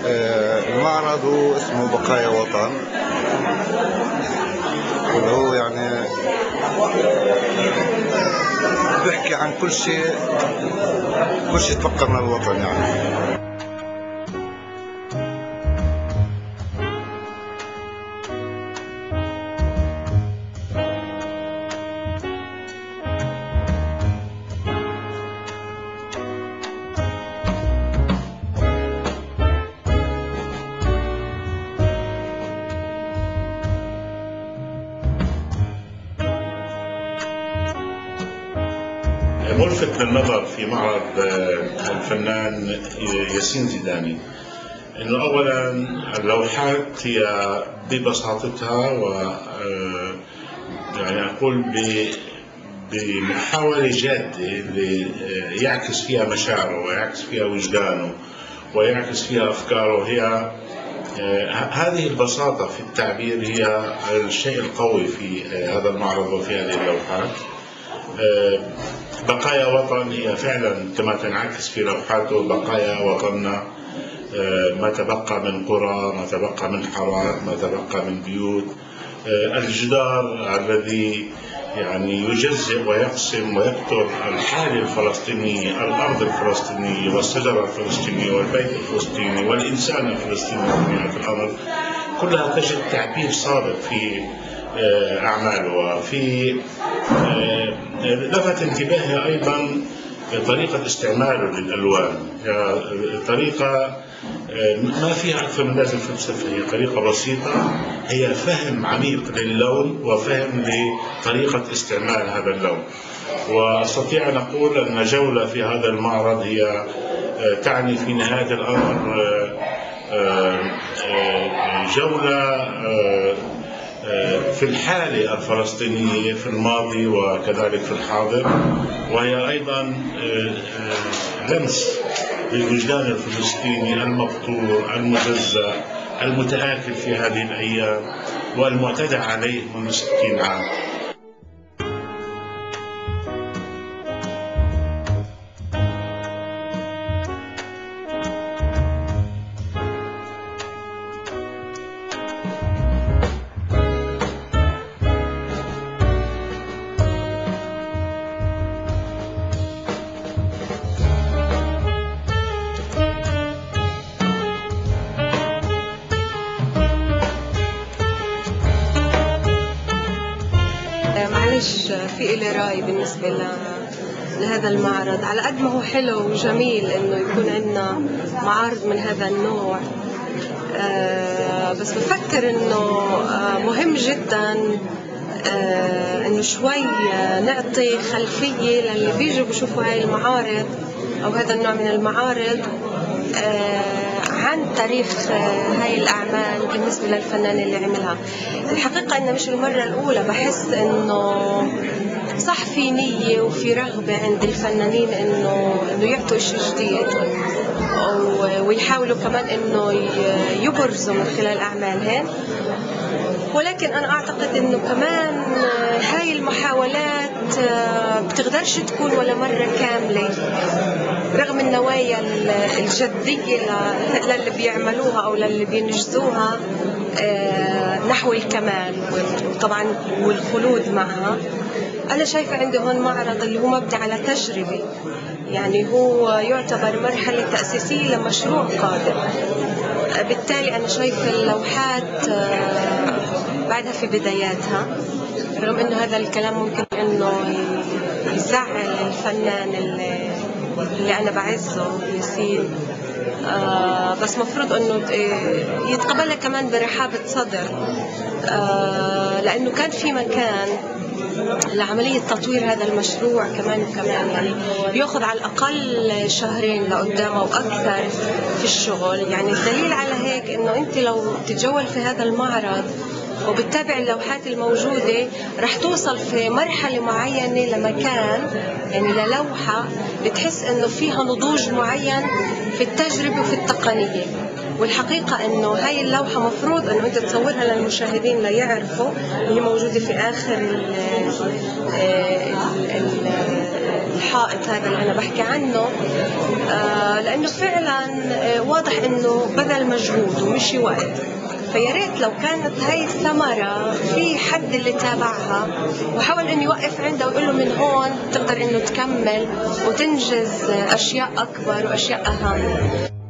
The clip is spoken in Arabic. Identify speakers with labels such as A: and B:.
A: المعرض هو اسمه بقايا وطن، واللي هو يعني بيحكي عن كل شيء تفكر من الوطن يعني.
B: ملفت للنظر في معرض الفنان ياسين زيداني انه اولا اللوحات هي ببساطتها و يعني اقول بمحاولة جادة يعكس فيها مشاعره ويعكس فيها وجدانه ويعكس فيها افكاره. هي هذه البساطة في التعبير هي الشيء القوي في هذا المعرض وفي هذه اللوحات. بقايا وطن هي فعلا كما تنعكس في لوحاته بقايا وطننا، ما تبقى من قرى، ما تبقى من حارات، ما تبقى من بيوت، الجدار الذي يعني يجزئ ويقسم ويقطر الحالة الفلسطينية، الأرض الفلسطينية والشجرة الفلسطينية والبيت الفلسطيني والإنسان الفلسطيني في الأمر، كلها تجد تعبير صادق في أعماله. وفي لفت انتباهي أيضا طريقة استعماله للألوان، طريقة ما فيها أكثر من لازم فلسفة، هي طريقة بسيطة، هي فهم عميق للون وفهم لطريقة استعمال هذا اللون. وأستطيع أن أقول أن جولة في هذا المعرض هي تعني في نهاية الأمر جولة في الحالة الفلسطينية في الماضي وكذلك في الحاضر، وهي أيضا لمس للوجدان الفلسطيني المقطوع المجزأ المتآكل في هذه الأيام والمعتدى عليه منذ 60 عام.
C: معلش في إلي رأي بالنسبة لهذا المعرض. على قد ما هو حلو وجميل إنه يكون عندنا معارض من هذا النوع، بس بفكر إنه مهم جدا إنه شوي نعطي خلفية للي بيجوا بيشوفوا هاي المعارض أو هذا النوع من المعارض عن تاريخ هاي الأعمال بالنسبة للفنان اللي عملها. الحقيقة إنه مش المرة الأولى بحس إنه صح في نية وفي رغبة عند الفنانين إنه يعطوا إشي جديد ويحاولوا كمان إنه يبرزوا من خلال أعمالهم، ولكن أنا أعتقد إنه كمان هاي المحاولات بتقدرش تكون ولا مرة كاملة رغم النوايا الجدية للي بيعملوها أو للي بينجزوها نحو الكمال وطبعا والخلود معها. أنا شايفة عندي هون معرض اللي هو مبني على تجربة، يعني هو يعتبر مرحلة تأسيسية لمشروع قادم. بالتالي أنا شايفة اللوحات بعدها في بداياتها، رغم إنه هذا الكلام ممكن إنه يزعل الفنان اللي أنا بعزه ياسين، بس مفروض إنه يتقبلها كمان برحابة صدر، لأنه كان في مكان لعملية تطوير هذا المشروع كمان يعني بيأخذ على الأقل شهرين لقدام أو أكثر في الشغل. يعني الدليل على هيك إنه أنت لو تتجول في هذا المعرض وبتتابع اللوحات الموجودة رح توصل في مرحلة معينة لمكان، يعني للوحة بتحس إنه فيها نضوج معين في التجربة وفي التقنية، والحقيقة إنه هاي اللوحة مفروض إنه أنت تصورها للمشاهدين ليعرفوا اللي موجودة في آخر الحائط هذا اللي أنا بحكي عنه، لأنه فعلا واضح إنه بذل مجهود ومشي وقت. فيا ريت لو كانت هاي الثمرة في حد اللي تابعها وحاول إنه يوقف عنده ويقول له من هون تقدر إنه تكمل وتنجز أشياء أكبر وأشياء أهم.